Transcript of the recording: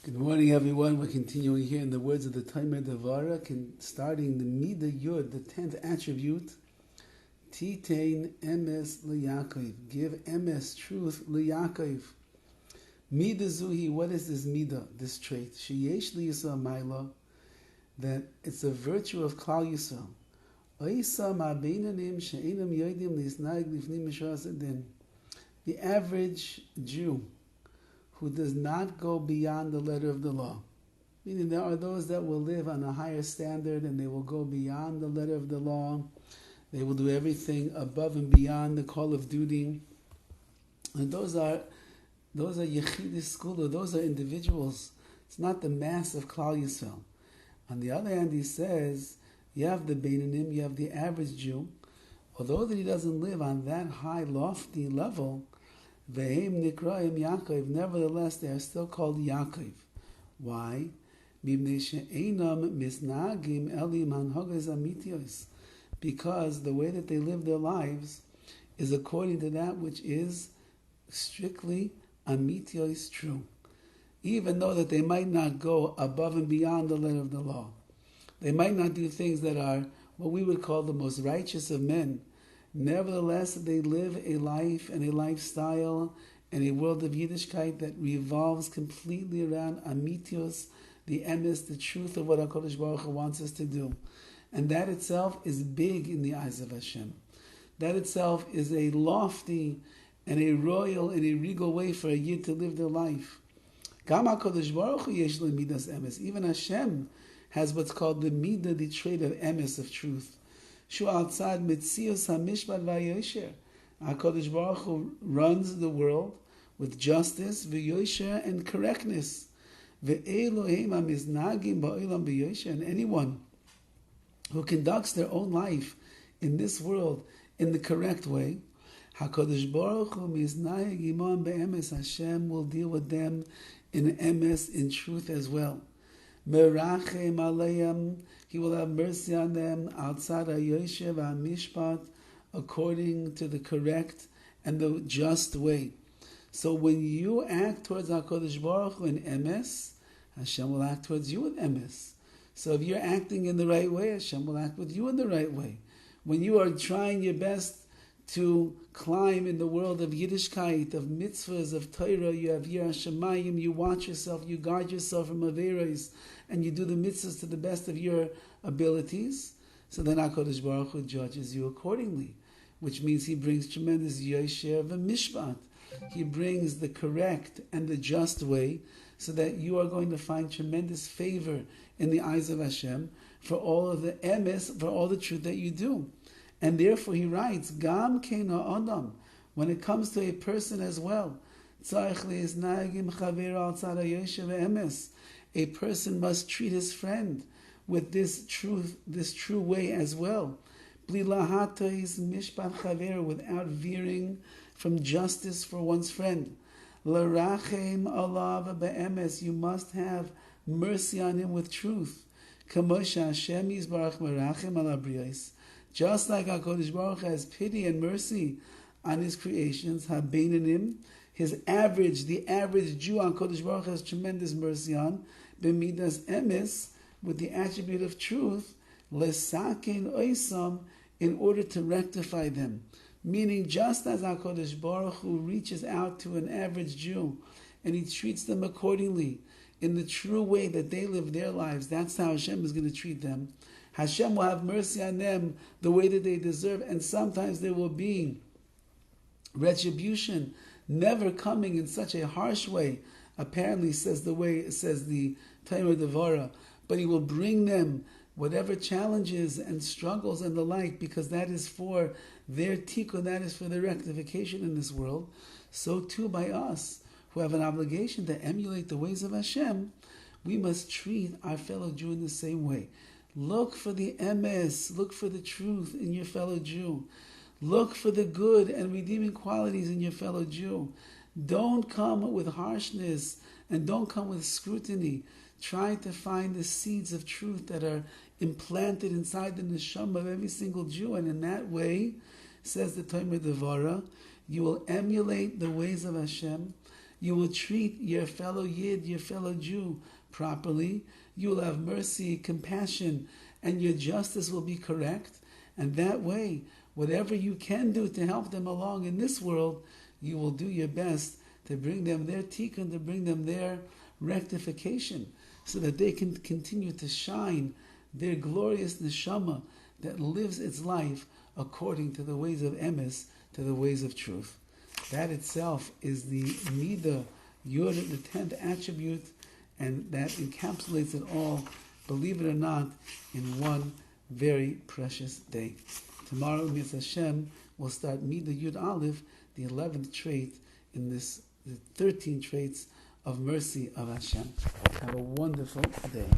Good morning, everyone. We're continuing here in the words of the DEVORAH, starting the Mida Yud, the 10th attribute. Titain Emes Yaakov. Give Emes, truth, Yaakov. Mida Zuhi, what is this Mida, this trait? Sheyesh Liyisa Maila, that it's a virtue of Klal Yisrael. Oisa Ma'beinanim She'inam Yodim Lisnag Lifnim Mishras Edin. The average Jew who does not go beyond the letter of the law. Meaning there are those that will live on a higher standard and they will go beyond the letter of the law. They will do everything above and beyond the call of duty. And those are Yechidis Skula, those are individuals. It's not the mass of Klal Yisrael. On the other hand, he says, you have the Beinanim, you have the average Jew. Although that he doesn't live on that high, lofty level, Ve'im nikraim Yaakov, nevertheless they are still called Yaakov. Why? Because the way that they live their lives is according to that which is strictly amitios, true. Even though that they might not go above and beyond the letter of the law. They might not do things that are what we would call the most righteous of men. Nevertheless, they live a life and a lifestyle and a world of Yiddishkeit that revolves completely around amitios, the emes, the truth of what HaKadosh Baruch Hu wants us to do. And that itself is big in the eyes of Hashem. That itself is a lofty and a royal and a regal way for a Yid to live their life. Gam HaKadosh Baruch Hu yesh le midas emes. Even Hashem has what's called the midah, the trait of emes, of truth. Shu outside mitzius hamishpat vayosher. HaKadosh Baruch Hu runs the world with justice, v'yosher, and correctness. Ve'elohim hamiznagim ba'olam b'yosher. And anyone who conducts their own life in this world in the correct way, HaKadosh Baruch Hu miznayeg imam be'emes. Hashem will deal with them in emes, in truth as well. Merachem aleim, He will have mercy on them outside HaYoshev HaMishpat, according to the correct and the just way. So when you act towards HaKadosh Baruch Hu in emes, Hashem will act towards you in emes. So if you're acting in the right way, Hashem will act with you in the right way. When you are trying your best to climb in the world of Yiddishkeit, of mitzvahs, of Torah, you have Yirah Shamayim, you watch yourself, you guard yourself from Averos, and you do the mitzvahs to the best of your abilities, so then HaKadosh Baruch Hu judges you accordingly, which means He brings tremendous Yosher v'Mishpat. He brings the correct and the just way, so that you are going to find tremendous favor in the eyes of Hashem for all of the emes, for all the truth that you do. And therefore he writes, Gam kein ha'adam, when it comes to a person as well, a person must treat his friend with this true way as well, without veering from justice for one's friend. You must have mercy on him with truth. Just like HaKadosh Baruch Hu has pity and mercy on His creations, Habeinanim, the average Jew, HaKadosh Baruch Hu has tremendous mercy on, B'midas emes, with the attribute of truth, lesakein oisam, in order to rectify them. Meaning, just as HaKadosh Baruch Hu reaches out to an average Jew, and He treats them accordingly, in the true way that they live their lives, that's how Hashem is going to treat them. Hashem will have mercy on them the way that they deserve, and sometimes there will be retribution, never coming in such a harsh way. Apparently, says the DEVORAH, but He will bring them whatever challenges and struggles and the like, because that is for their tikkun, that is for their rectification in this world. So too by us, who have an obligation to emulate the ways of Hashem, we must treat our fellow Jew in the same way. Look for the emes, look for the truth in your fellow Jew. Look for the good and redeeming qualities in your fellow Jew. Don't come with harshness and don't come with scrutiny. Try to find the seeds of truth that are implanted inside the neshama of every single Jew, and in that way, says the DEVORAH, you will emulate the ways of Hashem. You will treat your fellow Yid, your fellow Jew properly. You will have mercy, compassion, and your justice will be correct. And that way, whatever you can do to help them along in this world, you will do your best to bring them their tikkun, to bring them their rectification, so that they can continue to shine their glorious neshama that lives its life according to the ways of Emes, to the ways of truth. That itself is the midah, yud, the 10th attribute, and that encapsulates it all, believe it or not, in one very precious day. Tomorrow, Mitzvah Hashem, we'll start midah yud aleph, the 11th trait in this, the 13 traits of mercy of Hashem. Have a wonderful day.